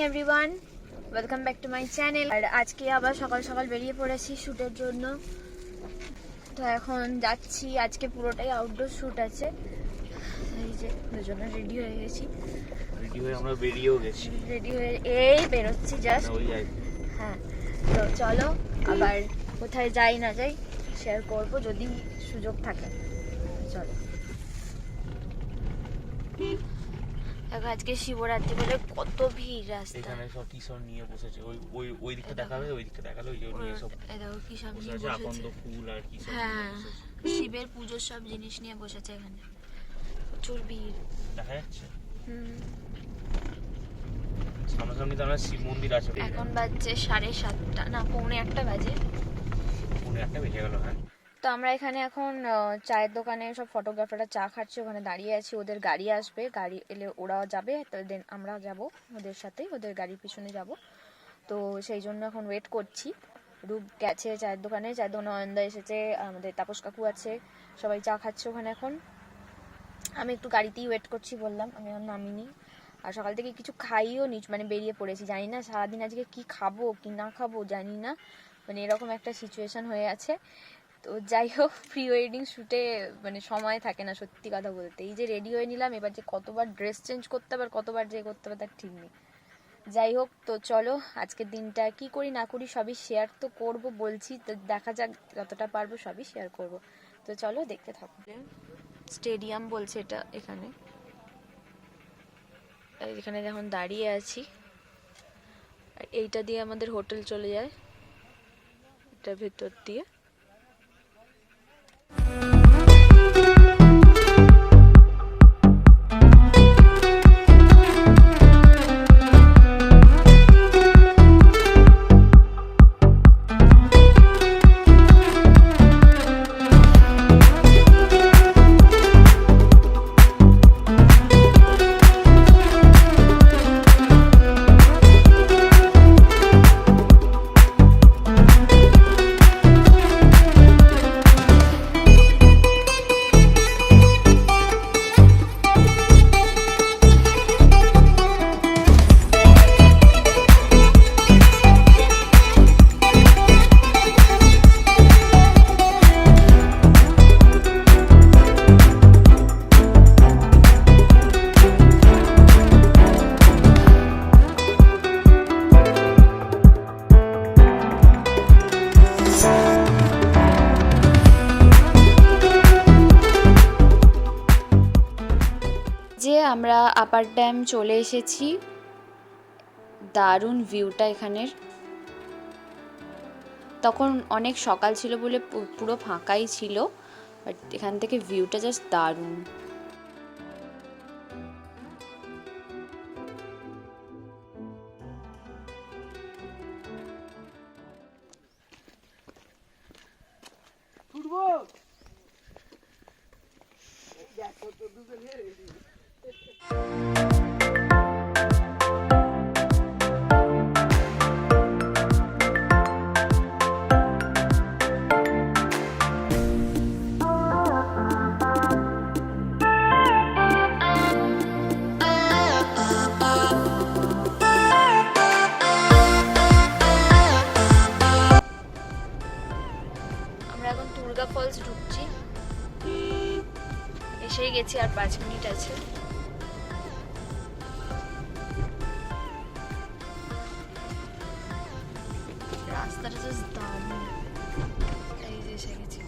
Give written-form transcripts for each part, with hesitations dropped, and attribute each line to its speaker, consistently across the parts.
Speaker 1: Everyone, welcome back to my channel. আর আজকে আবার সকাল সকাল বেরিয়ে পড়েছি শ্যুটের জন্য। তো এখন যাচ্ছি, আজকে পুরোটাই আউটডোর শ্যুট আছে। এই যে দুজনে রেডি হয়ে গেছি, রেডি হয়ে এই বেরোচ্ছি জাস্ট। হ্যাঁ, তো চলো আবার কোথায় যাই না যাই শেয়ার করব যদি সুযোগ থাকে। চলো। দেখো আজকে শিবরাত্রি বলে কত ভিড় রাস্তায়।
Speaker 2: এখানে সব টি-শার্ট নিয়ে বসেছে, ওই দিকটা দেখাবে, ওই দিকটা দেখালো, ওই নিয়ে সব
Speaker 1: দেখো কি সব নিয়ে বসেছে,
Speaker 2: আকন্দ ফুল আর কি সব।
Speaker 1: হ্যাঁ, শিবের পূজোর সব জিনিস নিয়ে বসেছে এখানে, প্রচুর ভিড়
Speaker 2: দেখা যাচ্ছে। সামনাসামনি তো আমরা শিব মন্দির আছে।
Speaker 1: এখন বাজছে 7:30, না 1:45 বাজে।
Speaker 2: 1:45 বেজে গেল। হ্যাঁ,
Speaker 1: তো আমরা এখানে এখন চায়ের দোকানে সব ফটোগ্রাফাররা চা খাচ্ছে, ওখানে দাঁড়িয়ে আছি। ওদের গাড়ি আসবে, গাড়ি এলে ওরাও যাবে, তো দেন আমরা যাব ওদের সাথে, ওদের গাড়ির পিছনে যাব। তো সেই জন্য এখন ওয়েট করছি। রূপ গেছে চায়ের দোকানে, অয়নদা এসেছে, আমাদের তাপস কাকু আছে, সবাই চা খাচ্ছে ওখানে। এখন আমি একটু গাড়িতেই ওয়েট করছি, বললাম আমি আর নামিনি। আর সকাল থেকে কিছু খাইও নি, মানে বেরিয়ে পড়েছি, জানি না সারাদিন আজকে কি খাবো কি না খাবো জানি না, মানে এরকম একটা সিচুয়েশন হয়ে আছে। তো যাই হোক, প্রি ওয়েডিং শ্যুটে মানে সময় থাকে না সত্যি কথা বলতে। এই যে রেডি হয়ে নিলাম, এবার যে কতবার ড্রেস চেঞ্জ করতে হবে আর কতবার যে করতে হবে তার ঠিক নেই। যাই হোক, তো চলো আজকের দিনটা কি করি না করি সবই শেয়ার তো করব বলছি, তো দেখা যাক যতটা পারবো সবই শেয়ার করব। তো চলো দেখতে থাকো। স্টেডিয়াম বলছে এটা, এখানে এখানে যখন দাঁড়িয়ে আছি, আর এইটা দিয়ে আমাদের হোটেল চলে যায়, এটার ভেতর দিয়ে। আমরা আপার ড্যাম চলে এসেছি, দারুণ ভিউটা এখানের। তখন অনেক সকাল ছিল বলে পুরো ফাঁকাই ছিল, বাট এখান থেকে ভিউটা জাস্ট দারুণ। ফলস ঢুকছি, এসেই গেছি, আর 5 মিনিট আছে। রাস্তাটা জাস্ট দারুণ, এই যে এসে গেছি।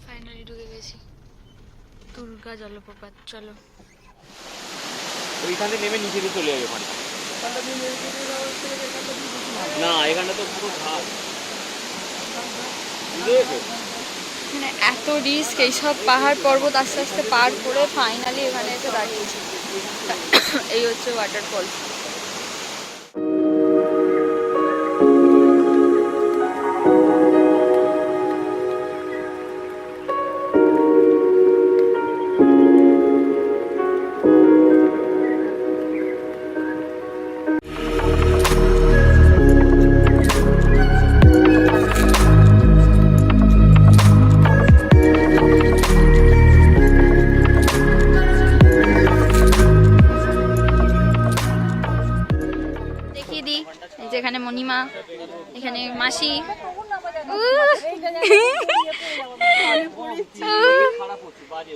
Speaker 1: ফাইনালি ঢুকে গেছি দুর্গা জলপ্রপাত। চলো
Speaker 2: ওইখানে নেমে নিচে দিয়ে চলে যাবে ওখানে। না, এখানটা তো পুরো ঘাট,
Speaker 1: মানে এত রিস্ক, এইসব পাহাড় পর্বত আস্তে আস্তে পার করে ফাইনালি এখানে এসে দাঁড়িয়েছি। এই হচ্ছে ওয়াটারফল। মাসি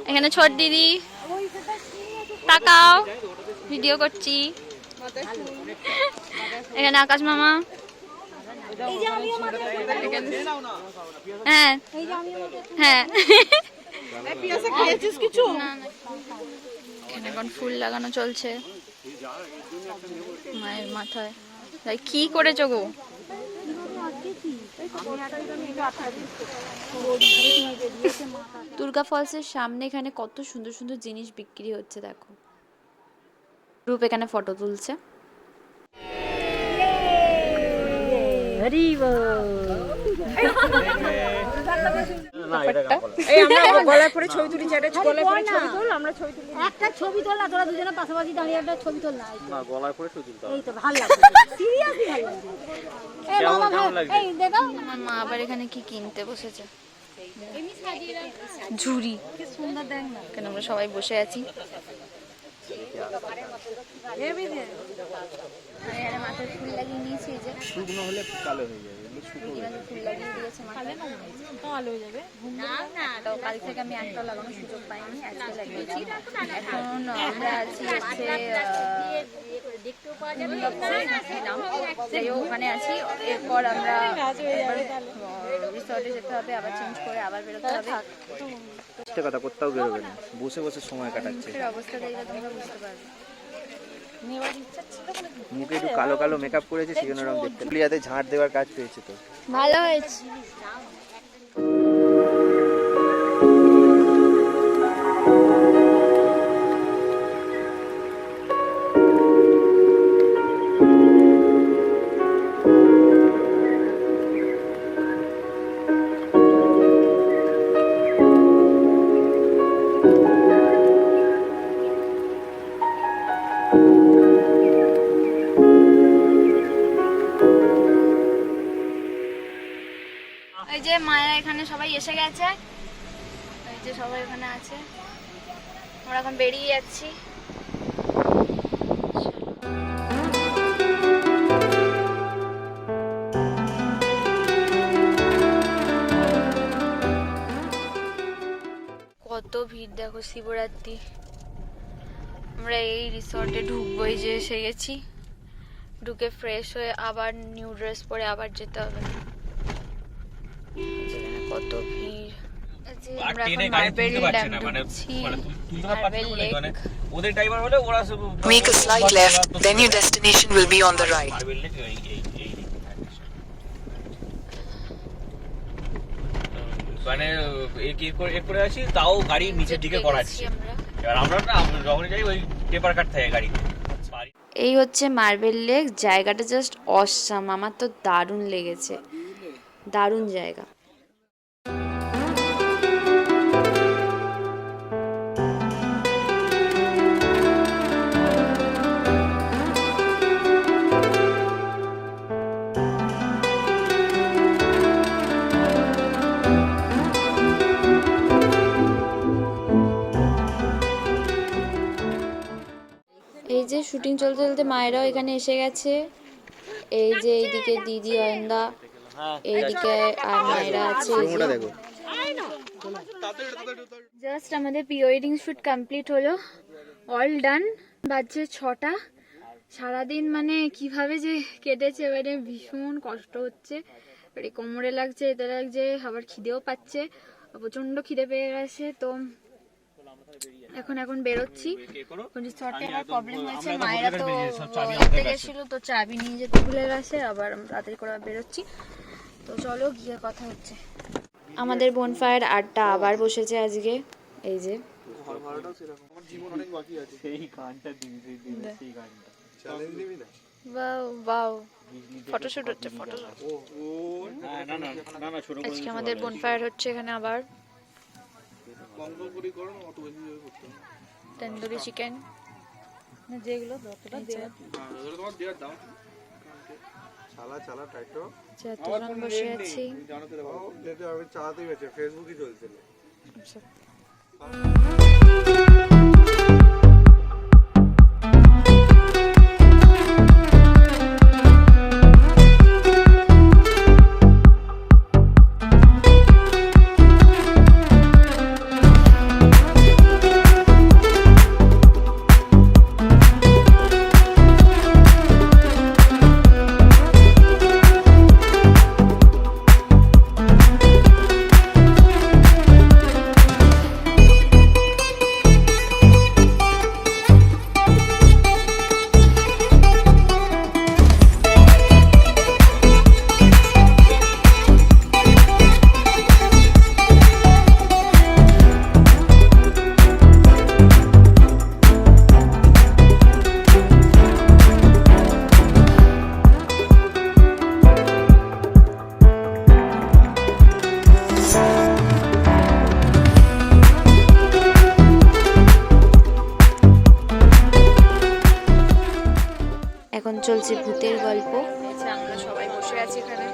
Speaker 1: এখানে ছোট দিদি তাকাও ভিডিও করছি এখানে আকাশ মামা হ্যাঁ হ্যাঁ এখানে এখন ফুল লাগানো চলছে মায়ের মাথায় কি করেছো গো দুর্গা ফলসের সামনে এখানে কত সুন্দর সুন্দর জিনিস বিক্রি হচ্ছে দেখো রূপ এখানে ফটো তুলছে
Speaker 3: গলায় পরে ছবি তুলি আমরা ছবি তুলি একটা ছবি তোল না তোরা দুজনে পাশাপাশি দাঁড়িয়ে একটা ছবি তোল না গলায় পরে ছবি তুলতে এই তো ভালো লাগে সিরিয়াসলি ভালো লাগে এই দেখো
Speaker 1: আমার মা আবার এখানে কি কিনতে বসেছে ঝুড়ি
Speaker 3: কি সুন্দর দেখ না
Speaker 1: কেন আমরা সবাই বসে আছি মাথায় ফুল লাগিয়ে নিয়েছি যে
Speaker 2: শুকনো হলে কালো হয়ে যাবে
Speaker 1: ফুল লাগিয়ে দিয়েছে মাথায়
Speaker 3: ভালো হয়ে যাবে
Speaker 1: তো কাল থেকে আমি একটা লাগানোর সুযোগ পাইনি আজকে লাগিয়েছি এখন আমরা আছি হচ্ছে ওখানে আছি এরপর আমরা রিসর্টে যেতে হবে আবার চেঞ্জ করে আবার বেরোতে হবে
Speaker 2: একটা কথা কোথাও বেরোবে না বসে বসে সময় কাটাচ্ছে
Speaker 1: অবস্থা দেখলে তোমরা বুঝতে পারবে
Speaker 2: মুখে একটু কালো কালো মেকআপ করেছে সেজন্য রকম দেখতে পুরুলিয়াতে ঝাঁট দেওয়ার কাজ পেয়েছে তো
Speaker 1: ভালো হয়েছে এই যে মায়া এখানে সবাই এসে গেছে এই যে সবাই এখানে আছে আমরা এখন বেরিয়ে যাচ্ছি কত ভিড় দেখো শিবরাত্রি আমরা এই রিসর্টে ঢুকবো এই যে এসে গেছি ঢুকে ফ্রেশ হয়ে আবার নিউ ড্রেস পরে আবার যেতে হবে কত ভিড়
Speaker 4: Make a slight left, then your destination will be on the right.
Speaker 2: মানে করে আছি তাও গাড়ি নিচের দিকে করাচ্ছি এবার আমরা না যখন যাই ওই পেপার কাট থাকে গাড়িতে
Speaker 1: এই হচ্ছে মার্বেল লেক জায়গাটা জাস্ট অসাম আমার তো দারুণ লেগেছে দারুণ জায়গা এই যে শুটিং চলতে চলতে মায়েরাও এখানে এসে গেছে এই যে এইদিকে দিদি অয়ন্দা এইদিকে আর মায়েরা আছে জাস্ট আমাদের প্রি ওয়েডিং শুট কমপ্লিট হলো অল ডান বাজছে 6টা সারাদিন মানে কিভাবে যে কেটেছে এবারে ভীষণ কষ্ট হচ্ছে এবারে কোমরে লাগছে এতে লাগছে আবার খিদেও পাচ্ছে প্রচন্ড খিদে পেয়ে গেছে তো এখন বেরোচ্ছি রিসর্টে আবার প্রবলেম হয়েছে মায়েরা তো ঘুরতে গেছিল তো চাবি নিয়ে যেতে ভুলে গেছে আবার তাড়াতাড়ি করে বেরোচ্ছি তো চলো গিয়ে কথা হচ্ছে আমাদের বনফায়ার আড্ডা আবার বসেছে আজকে এই যে বাও ফটোশুট হচ্ছে ফটোশুট আজকে আমাদের বনফায়ার হচ্ছে এখানে আবার তন্দুরি চিকেন যেগুলো বসে আছি
Speaker 5: আমি চালাতেই গেছি ফেসবুকই চলছিল
Speaker 1: চলছে ভূতের গল্প। আমরা সবাই বসে আছি এখানে।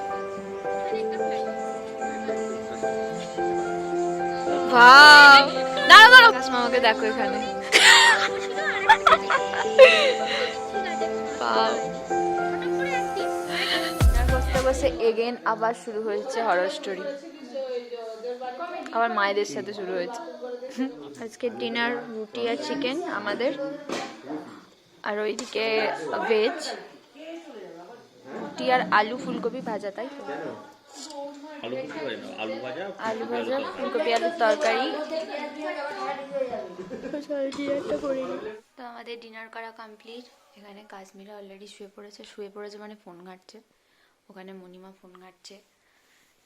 Speaker 1: ভাও দাঁড়াও দাঁড়াও, মামাকে দেখো এখানে। বসতে বসে এগেন আবার শুরু হয়েছে হরর স্টোরি, আবার মায়েদের সাথে শুরু হয়েছে। আজকে ডিনার রুটি আর চিকেন আমাদের, আর ওইদিকে ভেজ রুটি আর আলু ফুলকপি ভাজা, তাই তো? আলু ভাজা ফুলকপি আলুর তরকারি। তো আমাদের ডিনার করা কমপ্লিট। এখানে কাশ্মীরা অলরেডি শুয়ে পড়েছে মানে ফোন ঘাঁটছে, ওখানে মণিমা ফোন ঘাঁটছে।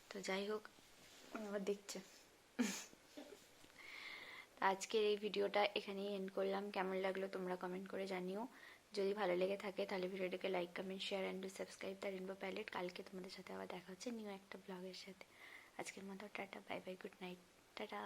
Speaker 1: তো যাই হোক, আবার দেখছে। আজকের এই ভিডিওটা এখানেই এন্ড করলাম। কেমন লাগলো তোমরা কমেন্ট করে জানিও। যদি ভালো লেগে থাকে তাহলে ভিডিওটাকে like, comment, share and subscribe the rainbow palette. কালকে তোমাদের সাথে আবার দেখা হচ্ছে নিউ একটা ব্লগের সাথে। আজকের মতো tata, bye bye, good night, tata.